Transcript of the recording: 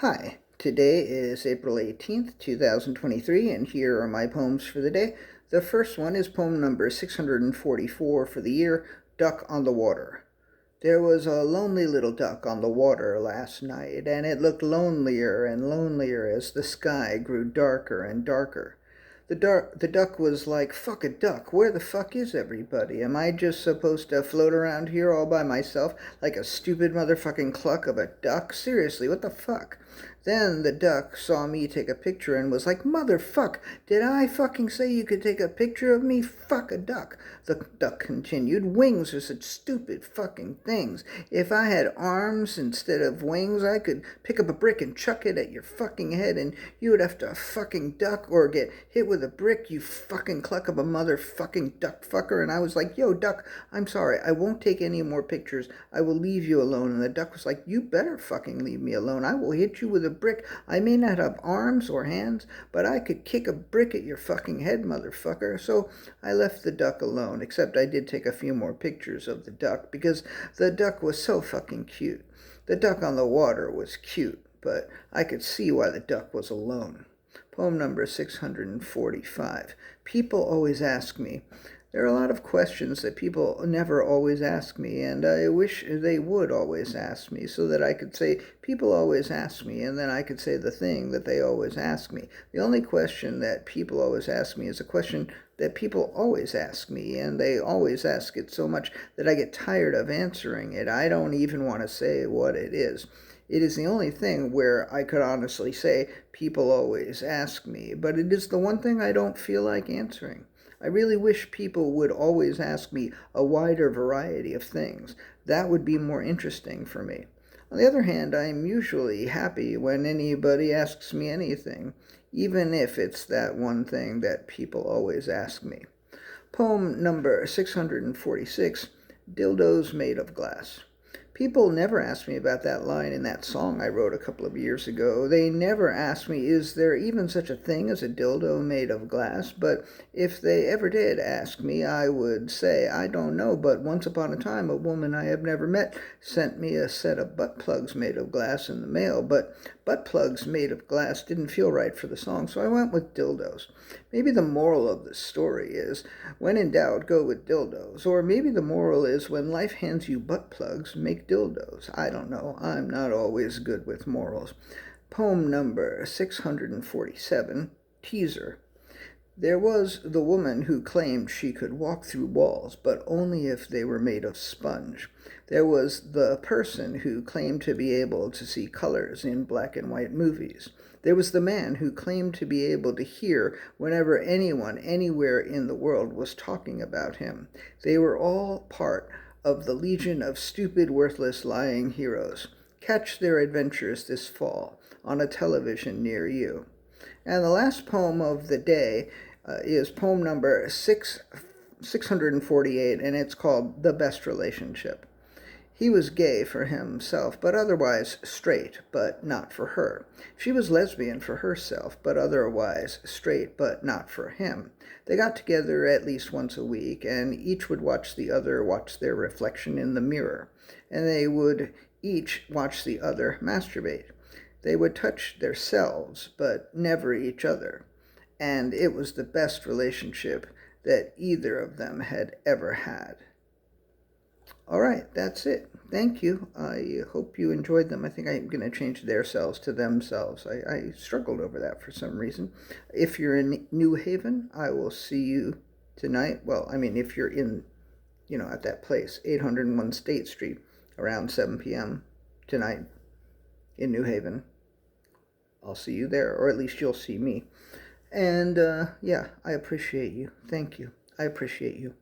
Hi, today is April 18th, 2023, and here are my poems for the day. The first one is poem number 644 for the year, Duck on the Water. There was a lonely little duck on the water last night, and it looked lonelier and lonelier as the sky grew darker and darker. The duck was like, fuck a duck, where the fuck is everybody? Am I just supposed to float around here all by myself like a stupid motherfucking cluck of a duck? Seriously, what the fuck? Then the duck saw me take a picture and was like, motherfuck, did I fucking say you could take a picture of me? Fuck a duck. The duck continued, wings are such stupid fucking things. If I had arms instead of wings, I could pick up a brick and chuck it at your fucking head and you would have to fucking duck or get hit with a brick, you fucking cluck of a motherfucking duck fucker. And I was like, yo, duck, I'm sorry, I won't take any more pictures. I will leave you alone. And the duck was like, you better fucking leave me alone. I will hit you with a brick. I may not have arms or hands, but I could kick a brick at your fucking head, motherfucker. So I left the duck alone, except I did take a few more pictures of the duck because the duck was so fucking cute. The duck on the water was cute, but I could see why the duck was alone. Poem number 645. People always ask me. There are a lot of questions that people never always ask me, and I wish they would always ask me so that I could say, people always ask me, and then I could say the thing that they always ask me. The only question that people always ask me is a question that people always ask me, and they always ask it so much that I get tired of answering it. I don't even want to say what it is. It is the only thing where I could honestly say, people always ask me, but it is the one thing I don't feel like answering. I really wish people would always ask me a wider variety of things. That would be more interesting for me. On the other hand, I'm usually happy when anybody asks me anything, even if it's that one thing that people always ask me. Poem number 646, Dildos Made of Glass. People never ask me about that line in that song I wrote a couple of years ago. They never ask me, is there even such a thing as a dildo made of glass? But if they ever did ask me, I would say, I don't know, but once upon a time, a woman I have never met sent me a set of butt plugs made of glass in the mail, but butt plugs made of glass didn't feel right for the song, so I went with dildos. Maybe the moral of the story is, when in doubt, go with dildos. Or maybe the moral is, when life hands you butt plugs, make dildos. I don't know. I'm not always good with morals. Poem number 647, Teaser. There was the woman who claimed she could walk through walls, but only if they were made of sponge. There was the person who claimed to be able to see colors in black and white movies. There was the man who claimed to be able to hear whenever anyone anywhere in the world was talking about him. They were all part of the legion of stupid, worthless, lying heroes. Catch their adventures this fall on a television near you. And the last poem of the day is poem number 648, and it's called The Best Relationship. He was gay for himself, but otherwise straight, but not for her. She was lesbian for herself, but otherwise straight, but not for him. They got together at least once a week, and each would watch the other watch their reflection in the mirror, and they would each watch the other masturbate. They would touch themselves, but never each other. And it was the best relationship that either of them had ever had. All right, that's it. Thank you. I hope you enjoyed them. I think I'm going to change their selves to themselves. I struggled over that for some reason. If you're in New Haven, I will see you tonight. Well, I mean, if you're in, at that place, 801 State Street, around 7 p.m. tonight in New Haven. I'll see you there, or at least you'll see me. And yeah, I appreciate you. Thank you. I appreciate you.